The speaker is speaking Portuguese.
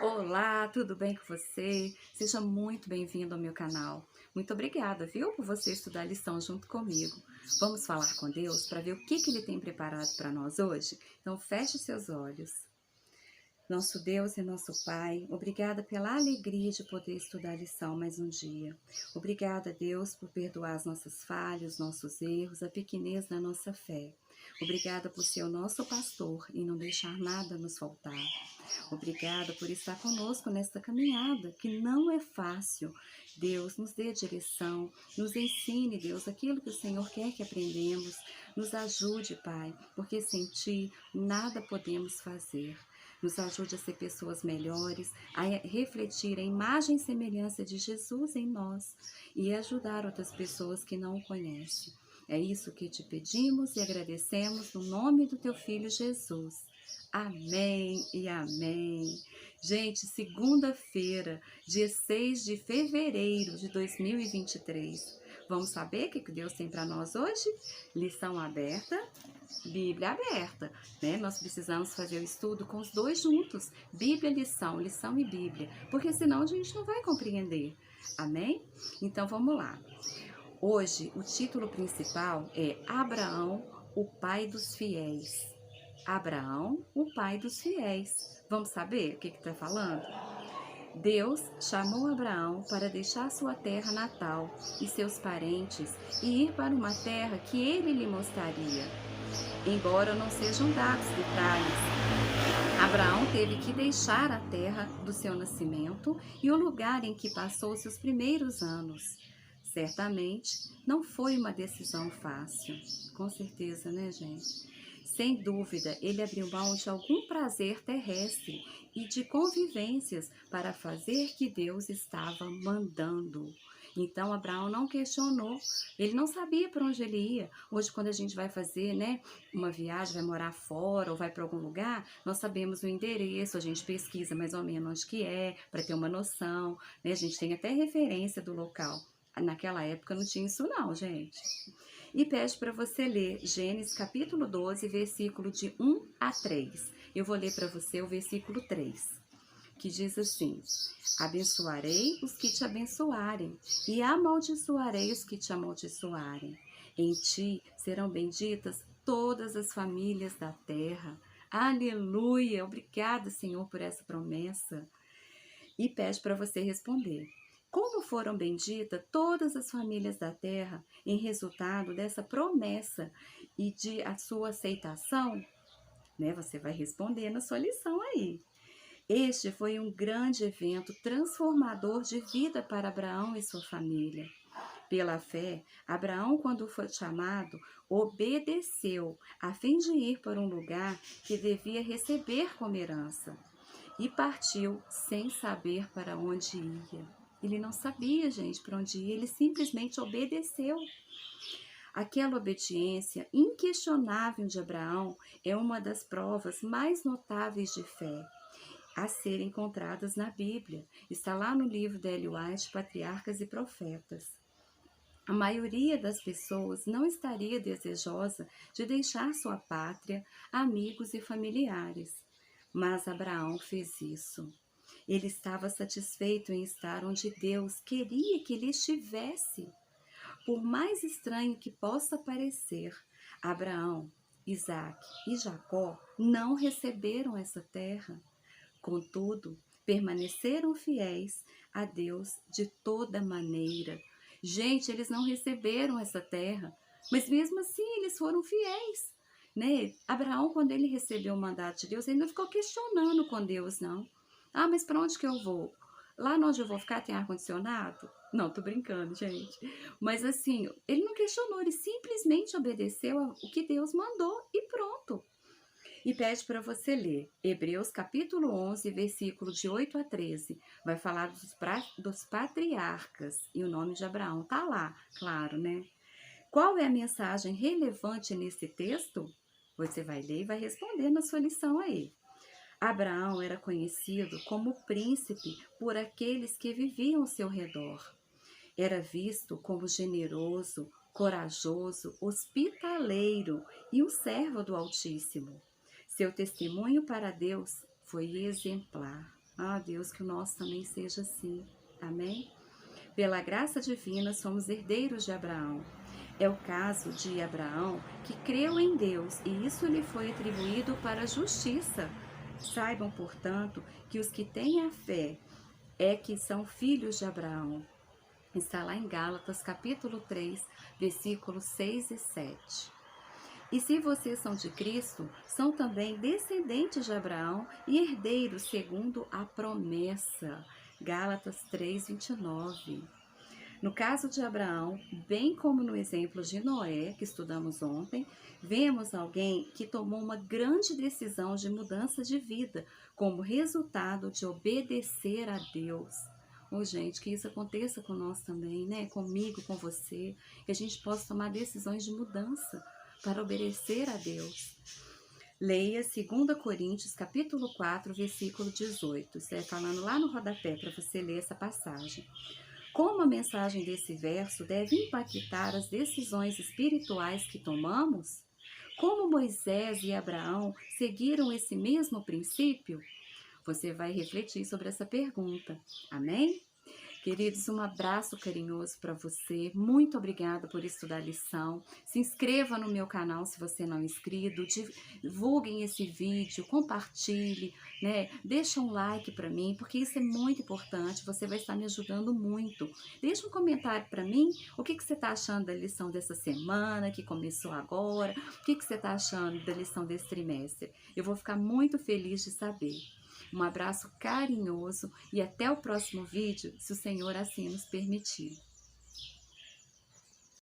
Olá, tudo bem com você? Seja muito bem-vindo ao meu canal. Muito obrigada, viu, por você estudar a lição junto comigo. Vamos falar com Deus para ver o que Ele tem preparado para nós hoje? Então, feche seus olhos. Nosso Deus e nosso Pai, obrigada pela alegria de poder estudar a lição mais um dia. Obrigada, Deus, por perdoar as nossas falhas, nossos erros, a pequenez da nossa fé. Obrigada por ser o nosso pastor e não deixar nada nos faltar. Obrigada por estar conosco nesta caminhada, que não é fácil. Deus, nos dê a direção, nos ensine, Deus, aquilo que o Senhor quer que aprendamos. Nos ajude, Pai, porque sem Ti nada podemos fazer. Nos ajude a ser pessoas melhores, a refletir a imagem e semelhança de Jesus em nós e ajudar outras pessoas que não o conhecem. É isso que te pedimos e agradecemos no nome do Teu Filho Jesus. Amém e amém. Gente, segunda-feira, dia 6 de fevereiro de 2023. Vamos saber o que Deus tem para nós hoje? Lição aberta, Bíblia aberta, né? Nós precisamos fazer o estudo com os dois juntos, Bíblia, lição, lição e Bíblia, porque senão a gente não vai compreender. Amém? Então vamos lá. Hoje o título principal é Abraão, o pai dos fiéis. Abraão, o pai dos fiéis. Vamos saber o que está falando? Deus chamou Abraão para deixar sua terra natal e seus parentes e ir para uma terra que ele lhe mostraria. Embora não sejam dados detalhes, Abraão teve que deixar a terra do seu nascimento e o lugar em que passou seus primeiros anos. Certamente não foi uma decisão fácil, com certeza, né, gente? Sem dúvida, ele abriu mão de algum prazer terrestre e de convivências para fazer que Deus estava mandando. Então, Abraão não questionou, ele não sabia para onde ele ia. Hoje, quando a gente vai fazer, né, uma viagem, vai morar fora ou vai para algum lugar, nós sabemos o endereço, a gente pesquisa mais ou menos onde que é, para ter uma noção, né? A gente tem até referência do local. Naquela época não tinha isso não, gente. E pede para você ler Gênesis capítulo 12, versículo de 1 a 3. Eu vou ler para você o versículo 3, que diz assim: Abençoarei os que te abençoarem, e amaldiçoarei os que te amaldiçoarem. Em ti serão benditas todas as famílias da terra. Aleluia! Obrigada, Senhor, por essa promessa. E pede para você responder: como foram benditas todas as famílias da terra em resultado dessa promessa e de a sua aceitação? Né? Você vai responder na sua lição aí. Este foi um grande evento transformador de vida para Abraão e sua família. Pela fé, Abraão, quando foi chamado, obedeceu, a fim de ir para um lugar que devia receber como herança. E partiu sem saber para onde ia. Ele não sabia, gente, para onde ia, ele simplesmente obedeceu. Aquela obediência inquestionável de Abraão é uma das provas mais notáveis de fé a serem encontradas na Bíblia. Está lá no livro de Ellen White, Patriarcas e Profetas. A maioria das pessoas não estaria desejosa de deixar sua pátria, amigos e familiares. Mas Abraão fez isso. Ele estava satisfeito em estar onde Deus queria que ele estivesse. Por mais estranho que possa parecer, Abraão, Isaque e Jacó não receberam essa terra. Contudo, permaneceram fiéis a Deus de toda maneira. Gente, eles não receberam essa terra, mas mesmo assim eles foram fiéis, né? Abraão, quando ele recebeu o mandato de Deus, ele não ficou questionando com Deus, não. Ah, mas para onde que eu vou? Lá onde eu vou ficar tem ar-condicionado? Não, tô brincando, gente. Mas assim, ele não questionou, ele simplesmente obedeceu o que Deus mandou e pronto. E pede para você ler Hebreus capítulo 11, versículo de 8 a 13. Vai falar dos patriarcas e o nome de Abraão tá lá, claro, né? Qual é a mensagem relevante nesse texto? Você vai ler e vai responder na sua lição aí. Abraão era conhecido como príncipe por aqueles que viviam ao seu redor. Era visto como generoso, corajoso, hospitaleiro e um servo do Altíssimo. Seu testemunho para Deus foi exemplar. Ah, Deus, que o nosso também seja assim. Amém? Pela graça divina, somos herdeiros de Abraão. É o caso de Abraão, que creu em Deus e isso lhe foi atribuído para a justiça. Saibam, portanto, que os que têm a fé é que são filhos de Abraão. Está lá em Gálatas, capítulo 3, versículos 6 e 7. E se vocês são de Cristo, são também descendentes de Abraão e herdeiros segundo a promessa. Gálatas 3, 29. No caso de Abraão, bem como no exemplo de Noé, que estudamos ontem, vemos alguém que tomou uma grande decisão de mudança de vida, como resultado de obedecer a Deus. Oh, gente, que isso aconteça com nós também, né? Comigo, com você, que a gente possa tomar decisões de mudança para obedecer a Deus. Leia 2 Coríntios, capítulo 4, versículo 18. Isso é falando lá no rodapé para você ler essa passagem. Como a mensagem desse verso deve impactar as decisões espirituais que tomamos? Como Moisés e Abraão seguiram esse mesmo princípio? Você vai refletir sobre essa pergunta. Amém? Queridos, um abraço carinhoso para você. Muito obrigada por estudar a lição. Se inscreva no meu canal se você não é inscrito. Divulguem esse vídeo, compartilhe, né? Deixa um like para mim, porque isso é muito importante. Você vai estar me ajudando muito. Deixa um comentário para mim. O que você está achando da lição dessa semana, que começou agora? O que você está achando da lição desse trimestre? Eu vou ficar muito feliz de saber. Um abraço carinhoso e até o próximo vídeo, se o Senhor assim nos permitir.